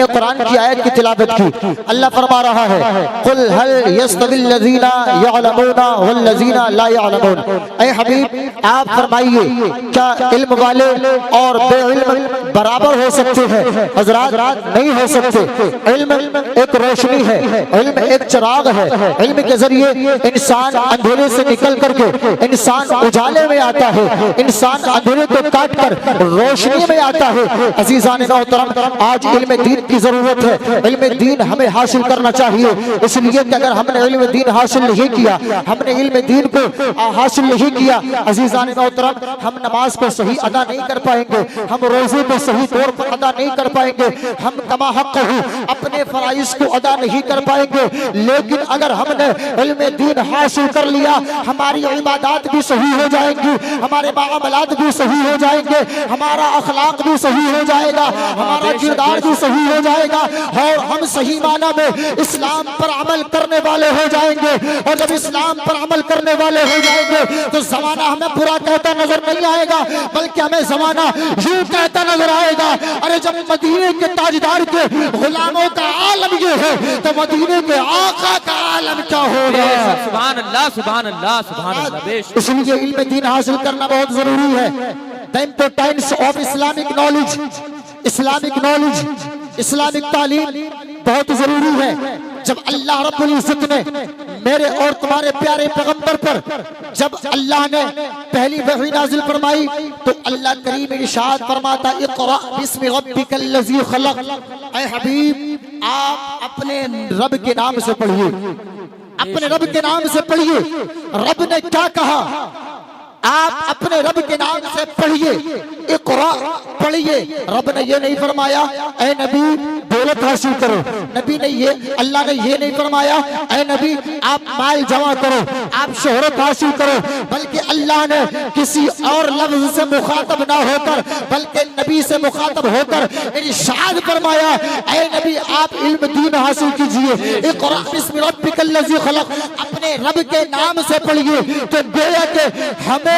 मैंने कुरान की आयत की तिलावत की। अल्लाह फरमा रहा है कुल हल यस्तविल लज़ीना यअलमूना वल लज़ीना ला यअलमून। ऐ हबीब आप फरमाइए क्या इल्म वाले और बेइल्म बराबर हो सकते हैं? हजरात नहीं हो सकते। इल्म एक रोशनी है, इल्म एक चिराग है। इल्म के जरिए इंसान अंधेरे से निकल करके इंसान उजाले में आता है, इंसान अंधेरे को काट कर रोशनी में आता है। अजीजान मोहतरम आज इल्म दीन की जरूरत है। इल्म दीन हमें हासिल करना चाहिए, इसलिए कि अगर हमने इल्म दीन हासिल नहीं किया, हमने इल्म दीन को हासिल नहीं किया, अजीजान मोहतरम हम नमाज को सही अदा नहीं कर पाएंगे, हम रोजे को सही तौर पर अदा नहीं कर पाएंगे, हम कमा हक अपने फराइज को अदा नहीं कर पाएंगे। लेकिन अगर हमने इल्म दीन हासिल कर लिया, हमारी इबादत भी सही हो जाएंगी, हमारे मामलात भी सही हो जाएंगे, हमारा अखलाक भी सही हो जाएगा, हमारा किरदार भी सही हो जाएगा और हम सही माना में इस्लाम पर अमल करने वाले हो जाएंगे। और जब इस्लाम पर अमल करने वाले हो जाएंगे तो जमाना हमें बुरा कहता नजर नहीं आएगा, बल्कि हमें जमाना यूं कहता नजर आएगा, अरे जब मदीने के ताजदार के गुलामों का आलम ये है तो मदीने के आका का आलम क्या होगा। सुभान अल्लाह सुभान अल्लाह सुभान अल्लाह। इसलिए इल्म दीन हासिल करना बहुत जरूरी है। The importance of Islamic knowledge, Islamic knowledge, Islamic तालीम बहुत जरूरी है। जब अल्लाह रब्बुल इज्जत ने मेरे और तुम्हारे प्यारे पैगंबर पर जब अल्लाह ने पहली वही नाजिल फरमाई तो अल्लाह करीम इरशाद फरमाता इक़रा बिस्मि रब्बिकल लज़ी खलक़। ऐ हबीब आप अपने रब के नाम से पढ़िए, अपने रब के नाम से पढ़िए। रब ने क्या कहा, आप अपने रब के नाम से पढ़िए, इक़रा पढ़िए। रब ने ये नहीं फरमाया ऐ नबी दौलत हासिल करो, नबी ने ये अल्लाह ने ये नहीं फरमाया ऐ नबी आप माल जमा करो, आप शोहरत हासिल करो, बल्कि अल्लाह ने किसी और लफ्ज से मुखातब ना होकर बल्कि नबी से मुखातब होकर इरशाद फरमाया ऐ नबी आप इल्म दीन हासिल कीजिए। इक़रा बिस्मि रब्बिकल लज़ी खलक़, अपने रब के नाम से पढ़िए। तो गोया के हमें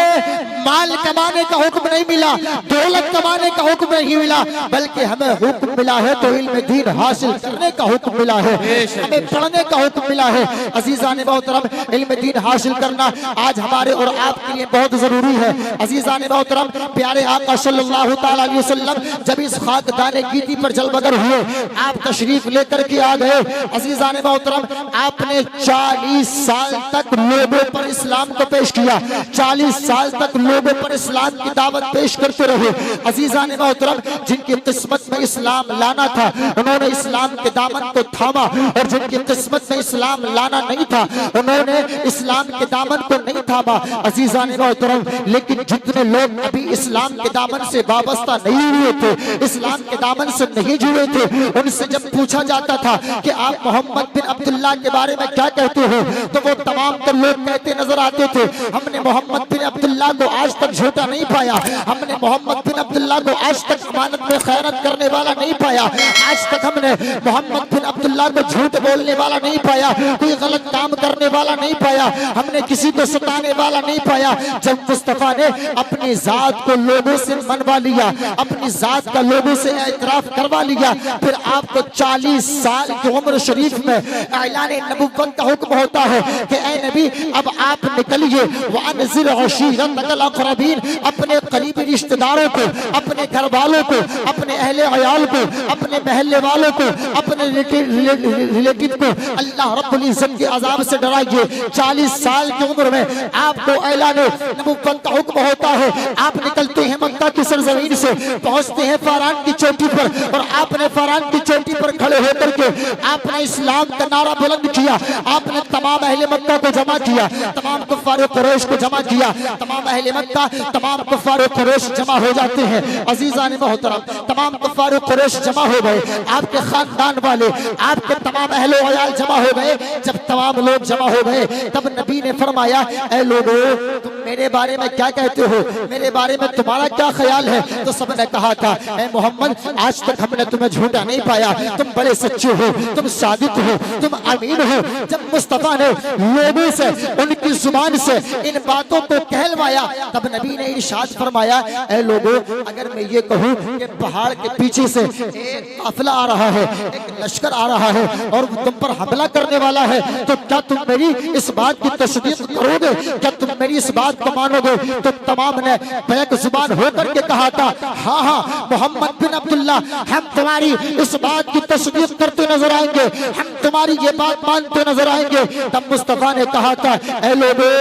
माल कमाने का हुक्म नहीं मिला, दौलत कमाने का हुक्म नहीं मिला, बल्कि हमें हुक्म मिला है तो इल्म दीन हासिल करने का हुक्म मिला है, हमें पढ़ने का हुक्म मिला है। अजीजान मोहतरम इल्म दीन हासिल करना आज हमारे और आपके लिए बहुत जरूरी है। अजीजान मोहतरम प्यारे आका सल्लल्लाहु तआला अलैहि वसल्लम जब इस खाकदाने गीती पर जलवगर हुए, आप तशरीफ लेकर के आ गए। अजीजान मोहतरम आपने 40 साल तक लोगों पर इस्लाम को पेश किया, 40 साल तक लोगों पर इस्लाम की दावत पेश करते रहे। अजीजान मोहतरम जिनकी किस्मत में इस्लाम लाना था उन्होंने इस्लाम के दामन को थामा, और जिनकी किस्मत में इस्लाम लाना नहीं था उन्होंने इस्लाम के दामन को नहीं थामा। अजीजान मोहतरम लेकिन जितने लोग अभी इस्लाम के दामन से वाबस्ता नहीं हुए थे, इस्लाम के दामन से नहीं जुड़े थे, उनसे जब पूछा जाता था कि आप मोहम्मद बिन अब्दुल्लाह के बारे में क्या कहते हो तो वो तमाम तर लोग कहते नजर आते थे हमने मोहम्मद बिन अब्दुल्लाह को आज तक झूठा नहीं पाया, हमने मोहम्मद बिन अब्दुल्लाह को आज तक अमानत में खयानत करने वाला नहीं पाया, आज तक हमने मोहम्मद बिन अब्दुल्लाह को झूठ बोलने वाला नहीं पाया, कोई गलत काम करने वाला नहीं पाया, हमने किसी को सताने वाला नहीं पाया। जब मुस्तफा ने अपनी जात को लोगों से मनवा लिया, अपनी जात का लोगों से एतराफ करवा लिया, फिर आपको 40 साल की उम्र शरीफ में ऐलान नबुव्वत का हुक्म होता है कि ऐ नबी अब आप निकलिए, वअनज़िर अशीरतकल अक़रबीन, अपने करीबी रिश्तेदारों को, अपने घर वालों को, अपने अहले अयाल को, अपने महल्ले वालों को, अपने रिलेटिव को अल्लाह रब्बुल इज्जत के अजाब से डराइए। 40 साल की उम्र में आपको ऐलान नबुव्वत का हुक्म होता है। आप निकलते हैं मक्का की सरजमीन से, पहुंचते हैं फारान की चोटी पर, और आपने फारान की चोटी पर खड़े होकर के आपने इस्लाम का नारा बुलंद किया, आपने तमाम अहले मक्का को जमा किया, तमाम कुफ्फार कुरैश को जमा किया, तमाम अहले मक्का तमाम कुफ्फार कुरैश जमा हो जाते हैं। अजीजान मोहतरम तमाम कुफ्फार कुरैश जमा हो गए, आपके खानदान वाले, आपके तमाम अहले अयाल जमा हो गए। जब तमाम लोग जमा हो गए तब नबी ने फरमाया ऐ लोगों तुम मेरे बारे में क्या कहते हो, मेरे बारे में तुम्हारा क्या ख्याल है। तो सबने कहा था ऐ मोहम्मद आज तक हमने तुम्हें झूठा नहीं पाया, तुम बड़े सच्चे हो, तुम सादिक हो, तुम अमीन हो। जब मुस्तफा ने लोगों से उनकी जुबान से इन बातों को कहलवाया तब नबी ने इरशाद फरमाया, ऐ लोगों, अगर मैं ये कहूँ कि पहाड़ के पीछे से एक काफिला आ रहा है, एक लश्कर आ रहा है और तुम पर हमला करने वाला है, तो क्या तुम मेरी इस बात की तस्दीक करोगे? क्या तुम मेरी इस बात को मानोगे? तो तमाम ने बैक जुबान होकर के कहा था, हाँ हाँ मोहम्मद बिन अब्दुल्ला, हम तुम्हारी इस बात की तस्दीक करते नजर आएंगे, हम तुम्हारी ये बात मानते नजर आएंगे। तब मुस्तफा ने कहा था, ऐ लोगों,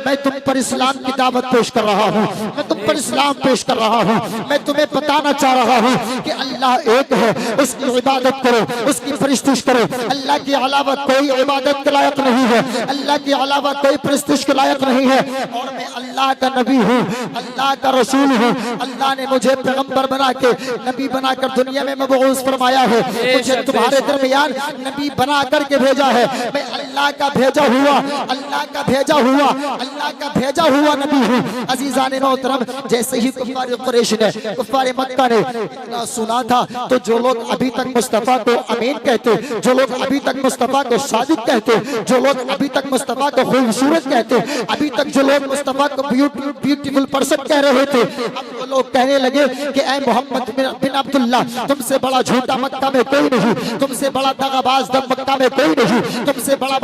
मैं तुम पर इस्लाम की दावत पेश कर रहा हूँ, मैं तुम पर इस्लाम पेश कर रहा हूँ। मैं तुम्हें बताना चाह रहा हूँ कि अल्लाह एक है, उसकी इबादत करो, उसकी परिस्तुष करो। अल्लाह के अलावा कोई इबादत के लायक नहीं है, अल्लाह के अलावा कोई परिस्तुष के लायक नहीं है। और मैं अल्लाह का नबी हूँ, अल्लाह का रसूल हूँ। अल्लाह ने मुझे पैगंबर बना के, नबी बनाकर दुनिया में मबऊस फरमाया है। मुझे तुम्हारे दरमियान नबी बना करके भेजा है। मैं अल्लाह का भेजा हुआ, अल्लाह का भेजा हुआ, अल्लाह का भेजा हुआ नबी हूँ। अजीजान मोहतरम, जैसे ही कुफार कुरैश ने, कुफार मक्का ने इतना सुना था, तो जो लोग अभी तक मुस्तफा को अमीन कहते, जो लोग अभी तक मुस्तफा को सादिक कहते, जो लोग अभी तक मुस्तफा को खूबसूरत कहते, अभी तक जो लोग मुस्तफा को ब्यूटीफुल पर्सन कह रहे थे, अब वो लोग कहने लगे कि ऐ मोहम्मद बिन अब्दुल्ला, तुमसे बड़ा झूठा मक्का में कोई नहीं, तुमसे बड़ा दगाबाज दम मक्का में कोई नहीं, तुमसे बड़ा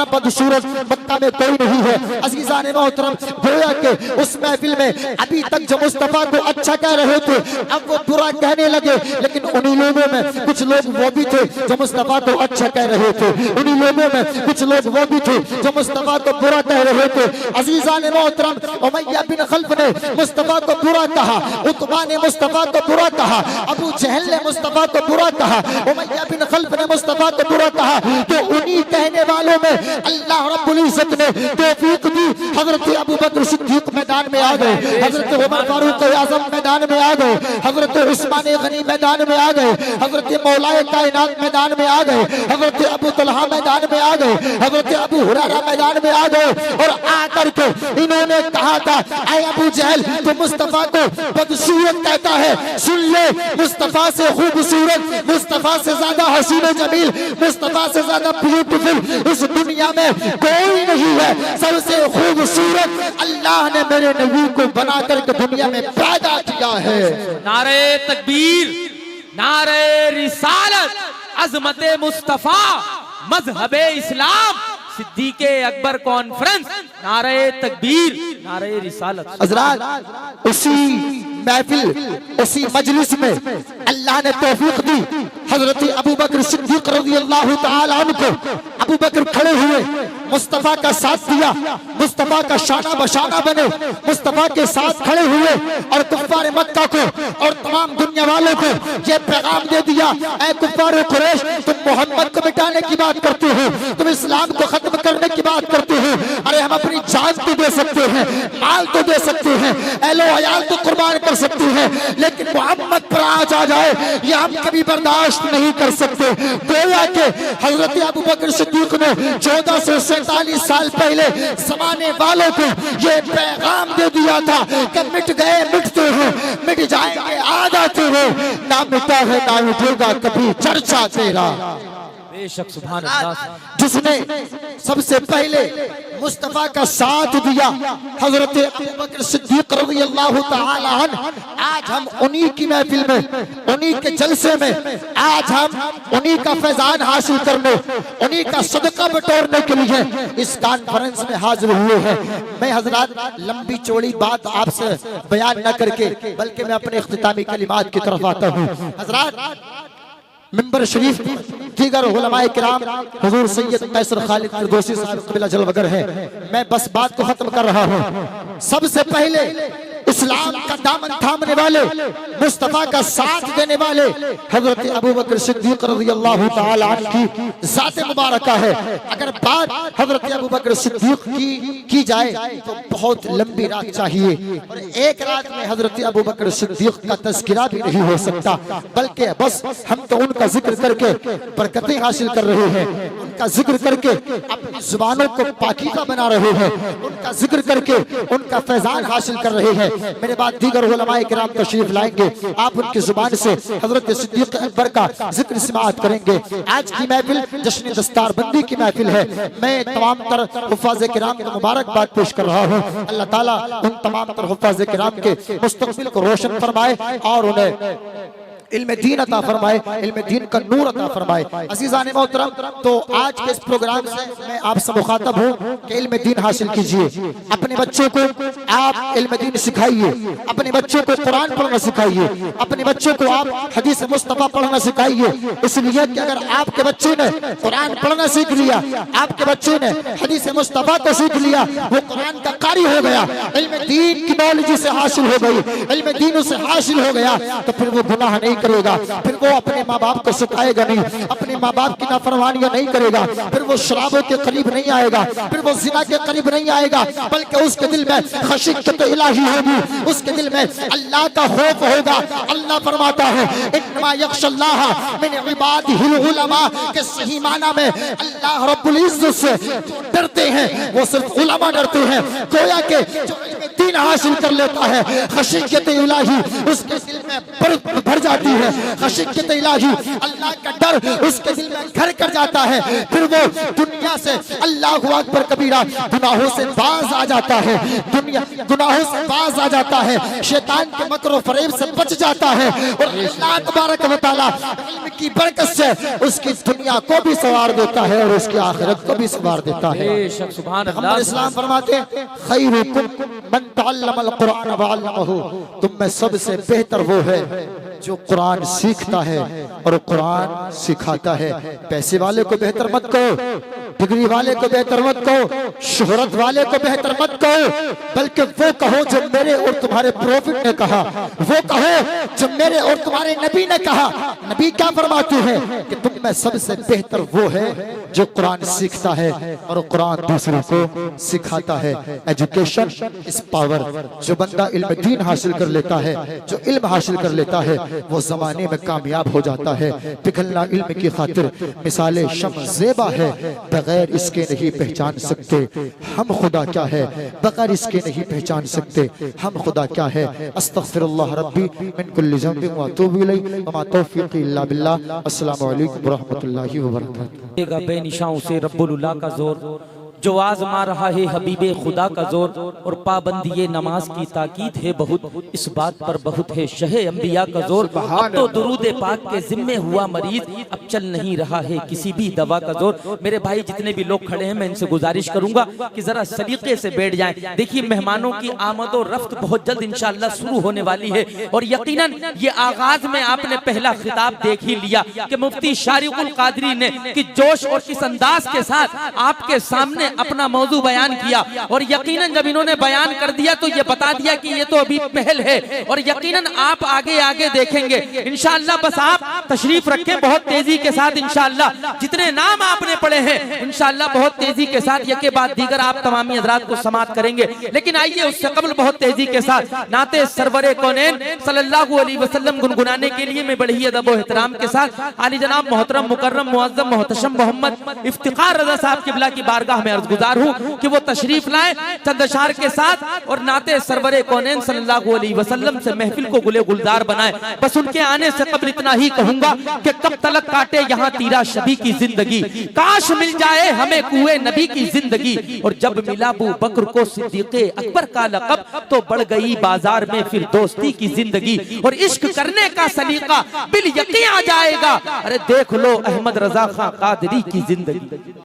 बदसूरत मक्का में कोई नहीं है। अजीजान मोहतरम, गोया के उस महफिल में अभी तक जो मुस्तफा को अच्छा कह रहे थे, अब वो बुरा कहने लगे। लेकिन उन्हीं लोगों में कुछ लोग वो भी थे जो मुस्तफा को अच्छा कह रहे थे, उन्हीं लोगों में कुछ लोग वो भी थे जो मुस्तफा को बुरा कह रहे थे। अजीजान मोहतरम, उमय्या बिन खल्फ ने मुस्तफा को बुरा कहा, उतबा ने मुस्तफा को बुरा कहा, अबू जहल ने मुस्तफा को बुरा कहा, उमय्या बिन खल्फ ने मुस्तफा को बुरा कहा। तो उन्हीं कहने वालों में अल्लाह रब्बुल इज्जत ने तौफीक दी। हजरत अबू बकर सिद्दीक मैदान में आ गए, हजरत उमर फारूक आजम मैदान में आ गए, हजरत उस्मान गनी मैदान में आ गए, हजरत मौलाए कायनात मैदान में आ गए, हजरत अबू तलहा मैदान में आ गए, हजरत अबू हुरैरा मैदान में आ गए। और आकर के इन्होंने कहा था, ऐ अबू जहल, तो मुस्तफा को बदसूरत कहता है, सुन ले, मुस्तफा से खूबसूरत, मुस्तफा से ज्यादा हसीन जमील, मुस्तफा से ज्यादा ब्यूटीफुल इस दुनिया में कोई नहीं है। सबसे खूबसूरत अल्लाह ने मेरे नबी को बना करके दुनिया में पैदा किया है। नारे तकबीर, नारे रिसालत, अजमते मुस्तफा, मजहबे इस्लाम, सिद्दीके अकबर कॉन्फ्रेंस, नारे तकबीर, नारे रिसालत। हज़रात, उसी महफिल, उसी मजलिस में अल्लाह ने तौफीक दी हजरत अबू बकर सिद्दीक रज़ियल्लाहु तआला अन्हु को। अबू बकर खड़े हुए, मुस्तफा का साथ दिया, मुस्तफा का शाना बशाना बने, मुस्तफा के साथ खड़े हुए और कुफ्फार मक्का को और तमाम दुनिया वालों को ये पैगाम दे दिया, ऐ कुफ्फार कुरैश, तुम मोहम्मद को मिटाने की बात करते हो, तुम इस्लाम को खत्म करने की बात करते हो। अरे हम अपनी जान तो दे सकते हैं, माल तो दे सकते हैं, एलो अयाल तो कुर्बान कर सकते हैं, लेकिन मोहम्मद पर आज आ जाए ये हम कभी बर्दाश्त नहीं कर सकते। गोया के हजरत अबू बकर सिद्दीक ने 1447 साल पहले जमाने वालों को ये पैगाम दे दिया था कि मिट गए मिटते हो, मिट जाएंगे आ जाते हो, ना मिटा है ना मिटेगा कभी चर्चा तेरा। बेशक सुभान अल्लाह। जिसने सबसे पहले मुस्तफा का साथ दिया हजरत अबू बकर सिद्दीक रज़ियल्लाहु तआला अन्हु, आज हम उन्हीं की महफिल में, उन्हीं के जलसे में, आज हम उन्हीं का फैजान हासिल करने, उन्हीं का सदका बटोरने के लिए इस कॉन्फ्रेंस में हाजिर हुए हैं। मैं हजरात लंबी चौड़ी बात आपसे बयान न करके बल्कि मैं अपने इख्तितामी कलिमात की तरफ आता हूँ। हजरात, मिंबर शरीफ दीगर उलमाए किराम हुजूर सैयद कैसर खालिद फिरदौसी साहब क़िबला जलवगर है। मैं बस बात को खत्म कर रहा हूँ। सबसे पहले इस्लाम का दामन थामने वाले, मुस्तफा का साथ देने वाले हजरत अबू बकर सिद्दीक रज़ियल्लाहु तआला अन्हु की ज़ात मुबारका है। अगर बात हजरत अबू बकर सिद्दीक की जाए तो बहुत लंबी रात चाहिए और एक रात में हजरत अबू बकर सिद्दीक का तज़किरा भी नहीं हो सकता, बल्कि बस हम तो उनका जिक्र करके बरकतें हासिल कर रहे हैं, उनका जिक्र करके अपनी जुबानों को पाकीज़ा बना रहे हैं, उनका जिक्र करके उनका फैजान हासिल कर रहे हैं। मेरे बाद दीगर उलमाए किराम तशरीफ लाएंगे, आप उनकी जुबान से हजरत सिद्दीक अकबर का जिक्र समाअत करेंगे। आज की महफिल जश्न दस्तारबंदी की महफिल है। मैं तमाम तर हुफ़ाज़ किराम को मुबारकबाद पेश कर रहा हूँ। अल्लाह ताला उन तमाम तर हुफ़ाज़ किराम के मुस्तक़बिल को रोशन फरमाए और उन्हें इल्म दीन अता फरमाए, इल्म दीन का नूर अता फरमाए। अज़ीज़ान मोहतरम, तो आज के इस प्रोग्राम से मैं आपसे मुखातब हूँ कि इल्म दीन हासिल कीजिए। अपने बच्चों को आप इल्म दीन सिखाइए, अपने बच्चों को कुरान पढ़ना सिखाइए, अपने बच्चों को आप हदीस मुस्तफा पढ़ना सिखाइए। इसलिए कि अगर आपके बच्चे ने कुरान पढ़ना सीख लिया, आपके बच्चे ने हदीस मुस्तफा को सीख लिया, वो कुरान का कारी हो गया, इल्म दीन की नॉलेज से हासिल हो गई, इल्म दीन से हासिल हो गया, तो फिर वो गुनाह नहीं करेगा, फिर वो अपने माँ बाप को सिखाएगा नहीं, अपने माँ बाप की नाफरमानियां नहीं करेगा, फिर वो शराबों के करीब नहीं आएगा, फिर वो जिना के करीब नहीं आएगा, बल्कि उसके दिल में खशीयत इलाही होगी, उसके दिल में अल्लाह का खौफ होगा। अल्लाह फरमाता है इन्नमा यख्शल्लाह मिन इबादिहिल उलमा, के सही माना में अल्लाह रब्बुल इज्जत से डरते हैं वो सिर्फ उलमा डरते हैं। गोया के जो दीन हासिल कर लेता है, खशीयत इलाही उसके दिल में भर जाती है, खशीयत इलाही अल्लाह का डर उसके दिल में घर कर जाता है, फिर वो दुनिया से अल्लाहु अकबर कबीरा गुनाहों से बाज आ जाता है, दुनिया गुनाहों से बाज आ जाता है, शैतान के मकर फरेब से बच जाता है और अल्लाह तबारक व तआला इल्म की बरकत से उसकी दुनिया को भी सवार देता है और उसकी आखिरत को भी सवार देता है। बेशक सुभान अल्लाह। हम इस्लाम फरमाते हैं खैरुकुम मन तअल्लमल कुरान व अल्लमहु, तुम में सबसे बेहतर वो है जो कुरान सीखता है और कुरान सिखाता है। पैसे वाले को बेहतर मत कहो, डिग्री वाले को बेहतर मत कहो, शोहरत वाले को बेहतर मत कहो, बल्कि वो कहो जो मेरे और तुम्हारे प्रोफेट ने कहा, वो कहो जो मेरे और तुम्हारे नबी ने कहा। नबी क्या फरमाते हैं कि तुम में सबसे बेहतर वो है जो कुरान सीखता है और कुरान दूसरों को सिखाता है। एजुकेशन इस पावर, जो बंदा इल्म दीन हासिल कर लेता है, जो इल्म हासिल कर लेता है, वो जमाने में कामयाब हो जाता है। पिघलना इल्म की खातिर मिसाले शम्स ज़ेबा है, बगैर इसके नहीं पहचान सकते हम खुदा क्या है, बगैर इसके नहीं पहचान सकते हम खुदा क्या है। अस्तगफिरुल्लाह रब्बी मिन कुल्लि ज़ंबिन व अतूबु इलैहि व मा तौफीक़ी इल्ला बिल्लाह। अस्सलामु अलैकुम व रहमतुल्लाहि व बरकातुहू। बेनिशाओं से रब्बुल्लाह का जोर, जो आज़मा रहा है हबीबे खुदा का जोर, और पाबंदी नमाज की ताकीद है बहुत, इस बात पर बहुत है शहे अंबिया का जोर। अब तो दुरूद पाक के जिम्मे हुआ मरीज, अब चल नहीं रहा है किसी भी दवा का जोर। मेरे भाई जितने भी लोग खड़े हैं, मैं इनसे गुजारिश करूंगा कि जरा सलीके से बैठ जाएं। देखिए मेहमानों की आमद और रफ्त बहुत जल्द इंशाअल्लाह शुरू होने वाली है, और यकीनन ये आगाज में आपने पहला खिताब देख ही लिया कि मुफ्ती शारिकुल कादरी ने कि जोश और किस अंदाज के साथ आपके सामने अपना मौजू बयान किया, और यकीनन जब इन्होंने बयान कर दिया तो ये बता दिया कि ये तो अभी पहल है, और यकीनन आप आगे आगे देखेंगे इंशाअल्लाह। बस आप तशरीफ रखें बहुत तेजी के साथ इंशाअल्लाह। जितने नाम आपने पढ़े हैं इंशाअल्लाह बहुत तेजी के साथ यके बाद दीगर आप तमामी हजरात को समाअत करेंगे। लेकिन आइए उससे कबल बहुत तेजी के साथ नाते सरवरे कौनैन सल्लल्लाहु अलैहि वसल्लम गुनगुनाने के लिए मैं बड़ी अदब और एहतराम के साथ आली जनाब मोहतरम मुकर्रम मुअज्जम मोहतशम मोहम्मद इफ्तिखार रज़ा साहब किबला की बारगाह में गुजार हूं कि वो तशरीफ लाए चंद अशार के साथ और नाते सरवरे कौनैन सल्लल्लाहु अलैहि वसल्लम से महफिल को गुले गुलजार बनाए। बस उनके आने से कबल इतना ही कहूंगा कि कब तलक काटे यहाँ तीरा शबी की जिंदगी, काश मिल जाए हमें कुए नबी की जिंदगी। और जब मिला अबू बकर को सिद्दीक़े अकबर का लक़ब, तो बढ़ गई बाजार में फिर दोस्ती की जिंदगी, और इश्क करने का सलीका बिल यकीन आ जाएगा। अरे देख लो अहमद रजा खां कादरी की जिंदगी।